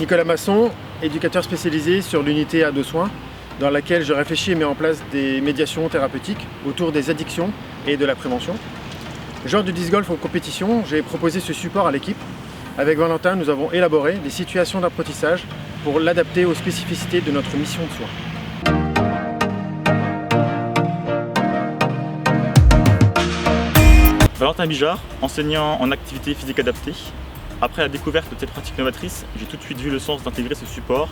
Nicolas Masson, éducateur spécialisé sur l'unité Ados Soins, dans laquelle je réfléchis et mets en place des médiations thérapeutiques autour des addictions et de la prévention. Genre du disc golf en compétition, j'ai proposé ce support à l'équipe. Avec Valentin, nous avons élaboré des situations d'apprentissage pour l'adapter aux spécificités de notre mission de soins. Valentin Bijard, enseignant en activité physique adaptée. Après la découverte de cette pratique novatrice, j'ai tout de suite vu le sens d'intégrer ce support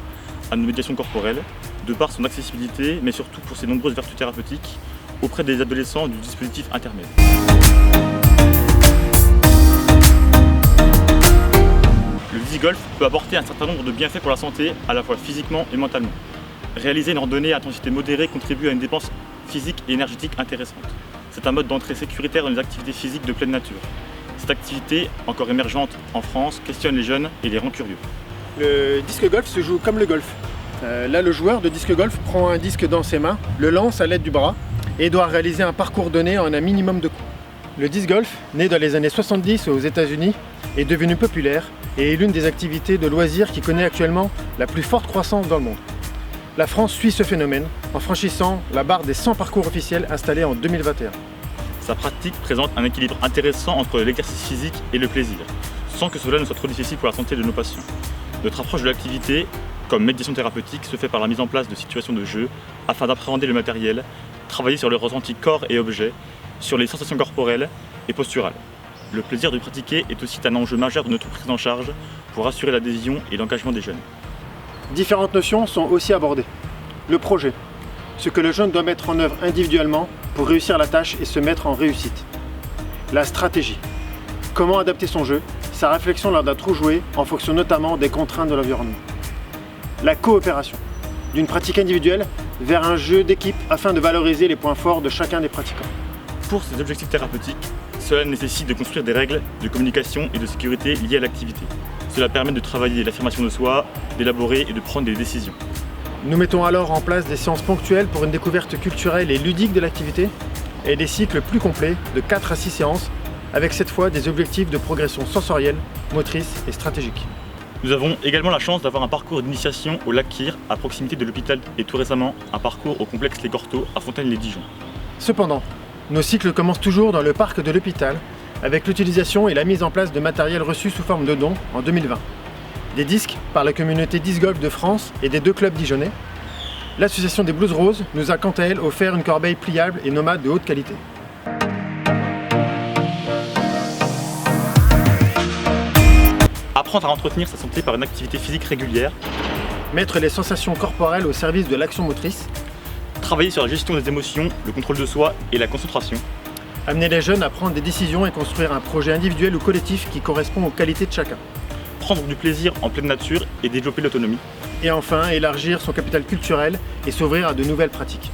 à nos médiations corporelles, de par son accessibilité, mais surtout pour ses nombreuses vertus thérapeutiques auprès des adolescents du dispositif intermédiaire. Le disc golf peut apporter un certain nombre de bienfaits pour la santé, à la fois physiquement et mentalement. Réaliser une randonnée à intensité modérée contribue à une dépense physique et énergétique intéressante. C'est un mode d'entrée sécuritaire dans les activités physiques de pleine nature. Cette activité, encore émergente en France, questionne les jeunes et les rend curieux. Le disque golf se joue comme le golf. Là, le joueur de disque golf prend un disque dans ses mains, le lance à l'aide du bras et doit réaliser un parcours donné en un minimum de coups. Le disc golf, né dans les années 70 aux États-Unis, est devenu populaire et est l'une des activités de loisirs qui connaît actuellement la plus forte croissance dans le monde. La France suit ce phénomène en franchissant la barre des 100 parcours officiels installés en 2021. Sa pratique présente un équilibre intéressant entre l'exercice physique et le plaisir, sans que cela ne soit trop difficile pour la santé de nos patients. Notre approche de l'activité, comme médiation thérapeutique, se fait par la mise en place de situations de jeu afin d'appréhender le matériel, travailler sur le ressenti corps et objet, sur les sensations corporelles et posturales. Le plaisir de pratiquer est aussi un enjeu majeur de notre prise en charge pour assurer l'adhésion et l'engagement des jeunes. Différentes notions sont aussi abordées. Le projet, ce que le jeune doit mettre en œuvre individuellement pour réussir la tâche et se mettre en réussite. La stratégie, comment adapter son jeu, sa réflexion lors d'un trou joué en fonction notamment des contraintes de l'environnement. La coopération, d'une pratique individuelle vers un jeu d'équipe afin de valoriser les points forts de chacun des pratiquants. Pour ces objectifs thérapeutiques, cela nécessite de construire des règles de communication et de sécurité liées à l'activité. Cela permet de travailler l'affirmation de soi, d'élaborer et de prendre des décisions. Nous mettons alors en place des séances ponctuelles pour une découverte culturelle et ludique de l'activité et des cycles plus complets de 4 à 6 séances avec cette fois des objectifs de progression sensorielle, motrice et stratégique. Nous avons également la chance d'avoir un parcours d'initiation au lac Kyr à proximité de l'hôpital et tout récemment un parcours au complexe Les Corteaux à Fontaine-les-Dijon. Cependant, nos cycles commencent toujours dans le parc de l'hôpital avec l'utilisation et la mise en place de matériel reçu sous forme de dons en 2020. Des disques par la communauté Disc Golf de France et des 2 clubs dijonnais. L'association des Blues Roses nous a quant à elle offert une corbeille pliable et nomade de haute qualité. Apprendre à entretenir sa santé par une activité physique régulière. Mettre les sensations corporelles au service de l'action motrice. Travailler sur la gestion des émotions, le contrôle de soi et la concentration. Amener les jeunes à prendre des décisions et construire un projet individuel ou collectif qui correspond aux qualités de chacun. Prendre du plaisir en pleine nature et développer l'autonomie. Et enfin, élargir son capital culturel et s'ouvrir à de nouvelles pratiques.